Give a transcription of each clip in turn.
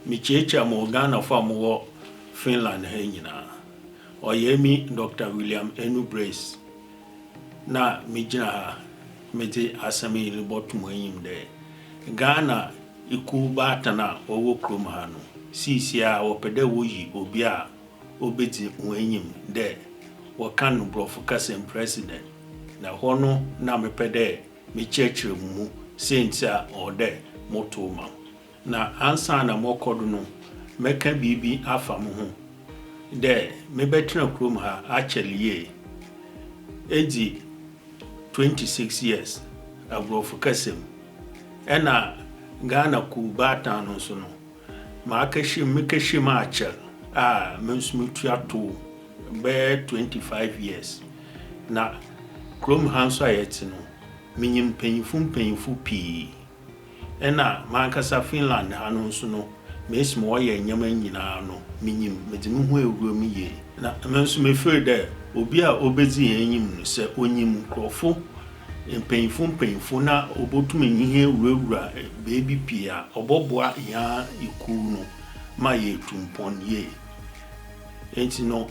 Michecha Morgana from Finland Hangina. Or Yemi Dr. William Enu Brace. Na Mijina Mede Asami in the bottom of there. Ghana iku batana owo krom ha no sisia opede woyi obia obedi wenyim de wakan no brofo kasem president na hono na mepede me churchre mu sentia ode motoma na ansa na mokodo no meka bibi afa mo ho de mebetena krom ha actually edi 26 years abrofo kasem ena Ghana kubata no so no ma mekashim achel mensumutu ato be 25 years na krom hanso ayeti no minyim panyimfu pi ena mankasa Finland hanu so no mesimo oye nyama nyina no minyim medimi ho ewuram ye na mensu mefere de obi a obezi enyim no se onyim krofo mpanyimfo na obotum nyihe wurawura baby pia oboboa ya iku no ma ye tumpon ye enti no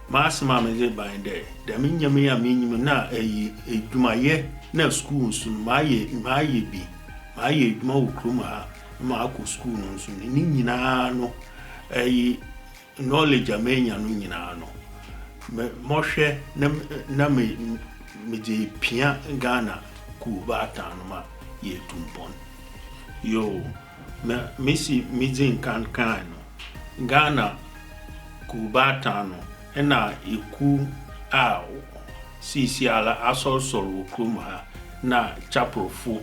masema meze bande da minyame ya minyim na edumaye na school so ma ye eduma okrum ha ma akọ school no so ni nyina no knowledge amenya no nyina no mohwe na me pia Ghana kubata no ma ye tumpon yo mesi midin kan no Ghana kubata no ena iku a sisi ala asosoro okrum ha na chaprofo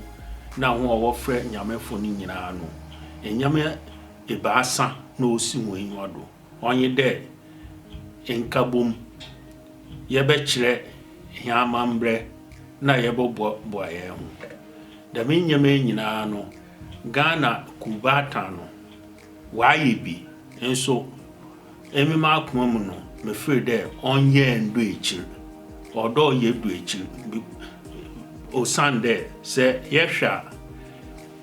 na ho wofre nyamefo ni nyina no enyame ebaasa na osinwen wado onye de enkabom yebekire Yamambre na yebo bo ye ho da menyame nyina no Ghana kubata no waye bi enso emima akoma mu no me free there onye ndo echir odo ye do echir o sande se yehwa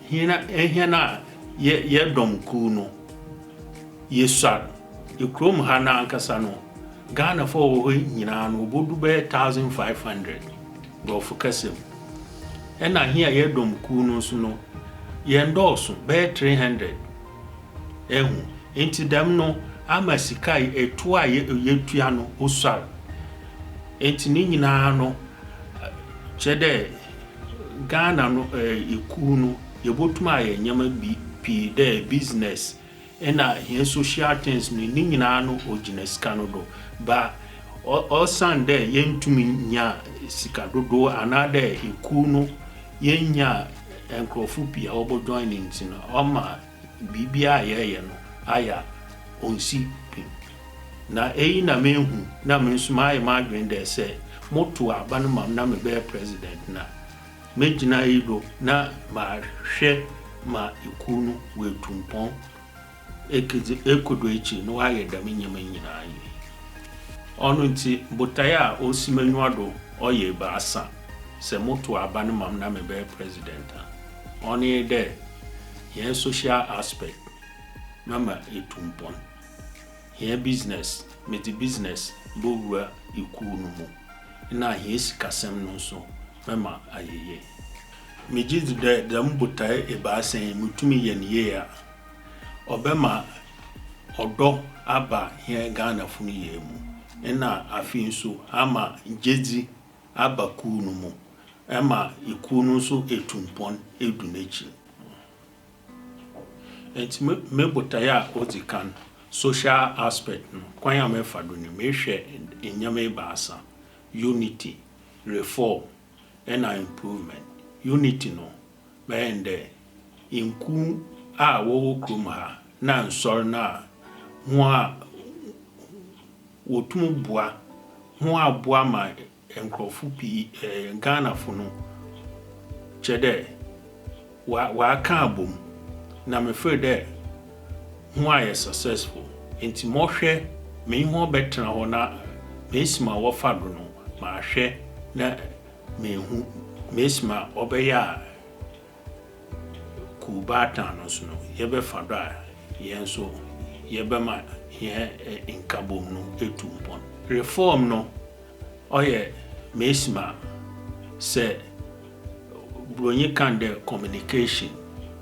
hina ye dom ku no yesar ikrom ha na ankasa no Ghana for nyina no bodu be 1500 go focusem ena here ye dom ku no so no ye ndọsụ be 300 ehu enti dam no amasikai etu a ye tua no osar enti ni nyina no chede Ghana no iku no ye botuma ye nyama pi de business ena here social things ni nyina no ogina sika no do ba o sande yentumi nya sika dodo anade iku no yenya enkrofu pia obo joining no oma bibia ye no aya onsi pin na na mehu na mensuma ye magwende se moto aba no mam na me be president na mejina ido na ma hwe ma iku no wetumpon ekodo echi no waye da menyama nyina ayi onu nti botaya osimanwado oye ba asa se moto aba no mam na me be president oni de here social aspect mama etumpon here business me the business bowura iku no mu na here sikasem no so mama ayeye mejidu de mbotaya eba asa mutumi ye ne ya obema odo aba here Ghana funu ye mu ena afin so ama njezi aba kunu mu ema ikunu so etumpon edunechi enti mebotaya ozikan social aspect no kwanya mefado ni mehwe enyame baasa unity reform ena improvement unity no bende inku a wo krum ha na nsor na ho a wotum bua ho abua ma enkrofu pi Ghana fo no chede wa ka abom na me free there ho a successful enti mohwe me ho betra ho na mesima wɔfa do no mahwɛ na mehu mesima ɔbɛyɛ kubata no so no yɛbɛfa do a yɛn so yɛbɛma yɛn nkabom no etumpon reform no ɔyɛ mesima sɛ bronyi kan the communication,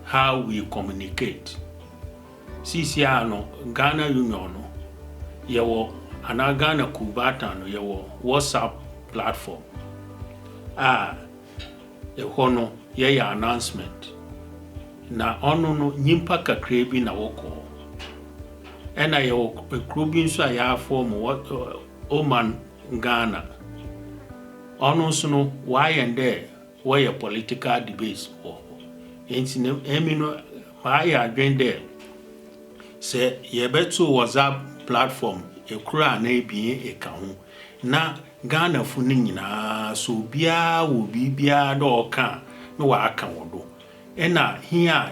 how we communicate. CCR no Ghana Union no yewo ana Ghana Kubata no yewo WhatsApp platform. Eho no ye announcement. Na ono no nyimpa kakra bi na woko. Ena yewo ekro bi nso a ya form Oman Ghana. Ono nso no wayende where political debates or no I adwen there say ye beto WhatsApp platform ekura na ebie eka ho na Ghana fu ni nyina so bia wo bibia do ka na wa aka wodo ena hia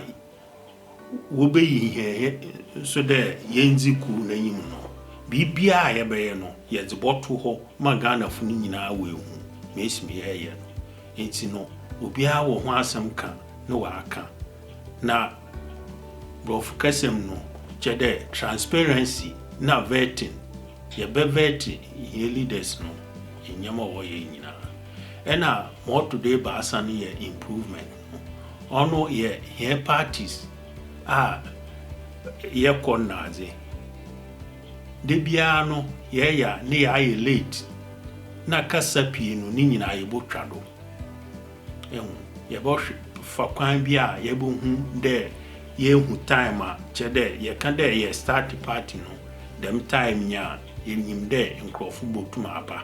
wo be yi so de yenzi ku na yim no bibia ye be no ye dzeboto ho ma Ghana fu ni nyina we hu mesimi ye enti no obia wo ho asem ka no wa aka na brof kasem no chede transparency na vetting ye be vet ye leaders no enyama wo ye nyina ena more today ba asan ye improvement ono ye here parties ye konaze de bia no ye ya ne ya ye late na kasa pie no ni nyina ye botwa do ye bo fa kwan bia ye bo hu de ye hu time a chede ye kan de ye start party no dem time nya ye nyim de nkrofu botum aba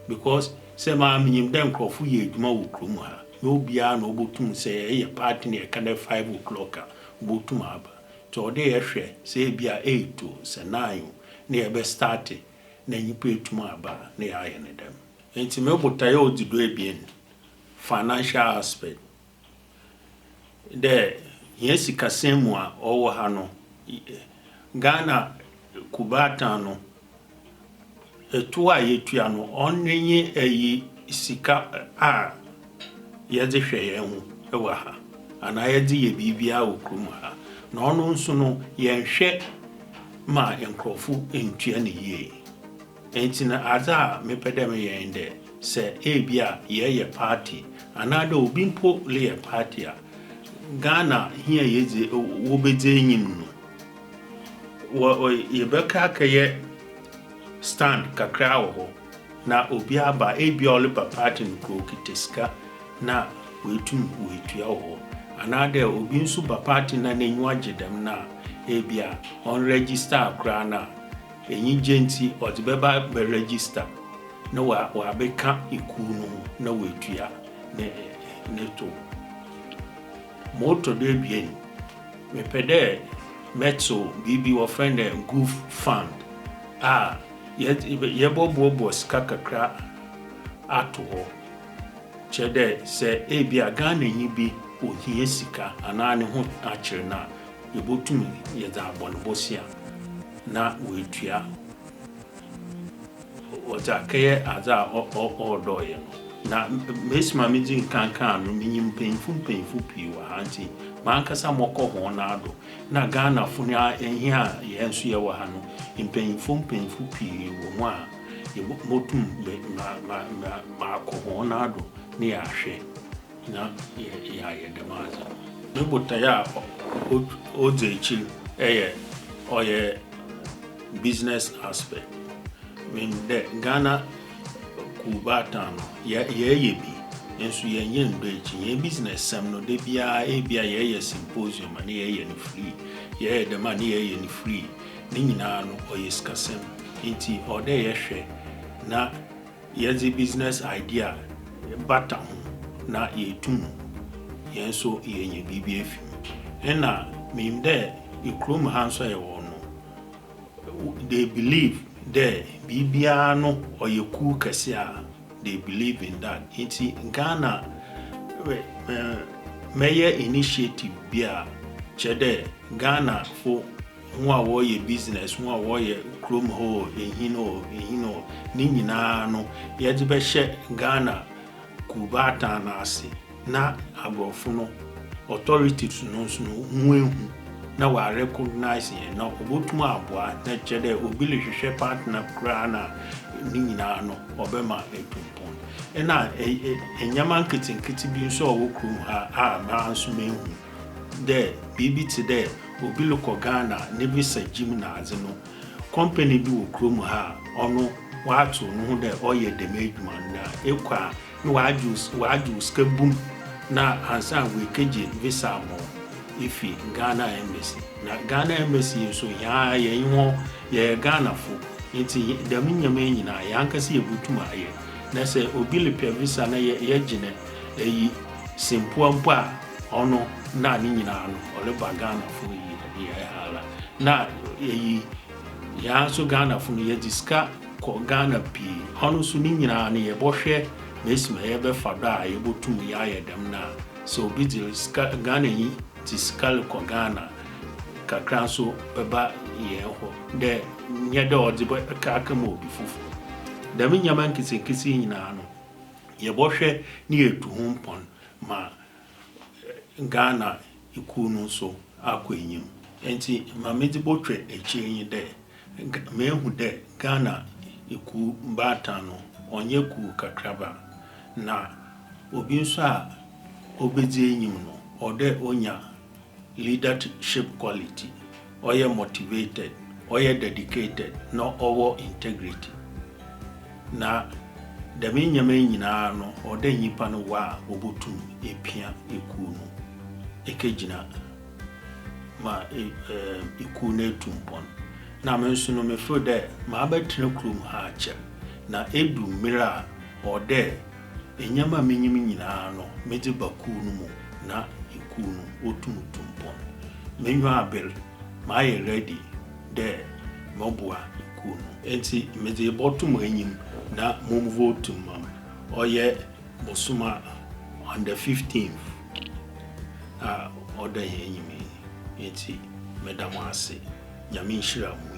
because se ma nyim de nkrofu ye adwuma wo krom ha no bia no botum se ye party ne kan de 5 o'clock botum aba to de ye hwe se bia 8 to se 9 ne ye be start na nyipa etum aba ne ya ye ne dem enti me botaye odido ebien financial aspect de yesi kasemu a owo ha no Ghana Kubata no etu a yetua no onenye ayi sika a yeze hwe ye hu ewa ha ana yeze ye bibia okrum ha na ono nso no ye hwe ma enkrofu entua ne ye enti na aza mepedem ye ende se ebia ye party another obi mpo le party a Ghana here yeze wo bedze nyim no wo yebeka akaye stand kakra wo na obi aba ebia ole party no kiteska na wetum wetua wo another obi nso ba party na nenyu agedam na ebia on register akra na enyi genti o de beba be register na wa beka iku no na wetua ne to moto de bien me pede meto bibi wo friend goof fund ye bobo skakakra ato ho chede se ebia Ghana yi bi ohie sika anane ho akire na yebotum ye da bonbosia na wetua wazakeye aza odoye na mesima miji kankan no minyim penfu pi wa hanti mankasa moko ho na ado na Ghana funi ehia yensu ye wa hano penfu pi wo mu a motum ma ko ho na ado ne ya hwe na ya demaza no botaya ozechi oye business aspect when the Ghana Kubata no ye bi enso ye ndo echi ye business sam no de bia ye symposium na ye ni free ye de man ye ni free ni nyina no oye skasem enti ode ye hwe na ye the business idea bata ho na ye tum ye nso ye nya bibia fi ena mimde ikrom hanso ye wo no they believe there bibia no oyeku kase a they believe in that iti Ghana meye initiative bia chede Ghana for who are business who are krom ho ehino ni nyina no ye de be hye Ghana kubata na ase na abrofo no authority to no nwehu na wa recognize ye na obotum aboa na chede obi le hwehwe partner kra na ni nyina no obema etumpon na enyama nkitinkiti bi nso owo krom ha ma nso mehu de bibi today obi lo ko Ghana ne visa gymnase no company bi wo krom ha ono wato no ho de oye dem adwuma na ekwa no waju skabum na ansa we keje visa mo ifi Ghana embassy na Ghana embassy so ya ye ho ye Ghana fo nti dem nyama nyina ya ankase ye butuma ye na se obi le pia visa na ye gine eyi simpo mpa ono na ni nyina no ole ba Ghana fo yi ya hala na eyi ya so Ghana fo no ye diska ko Ghana pi ono so ni nyina no ye bohwe mesima ye be fada ye botum ya ye dem na so obi diska Ghana yi diska ko Ghana kakra so beba ye ho de nye de odi be ka mo obi fufu dem nyama nkisi nyina no ye bohwe ni etu ho mpon ma Ghana ikunu so akwenyim enti ma medi botwe echienyi de mehu de Ghana iku mbata no onye ku kakraba na obi nso a obedi enyim no ode onya leadership quality oye motivated oye dedicated no owo integrity na demi nyama nyina no ode nyipa no wa obotum epia eku no ekegina ma iku na etumpon na menso no me feel de ma abetre krum ha ache na edu mira ode enyama menyim nyina no medi baku no mu na iku no otumtumpon menwa abel ma ye ready de mobua iku no enti medi botum enyim na mom vote mam oye bosuma on the 15th order enyim enti medam ase nyame nhira mu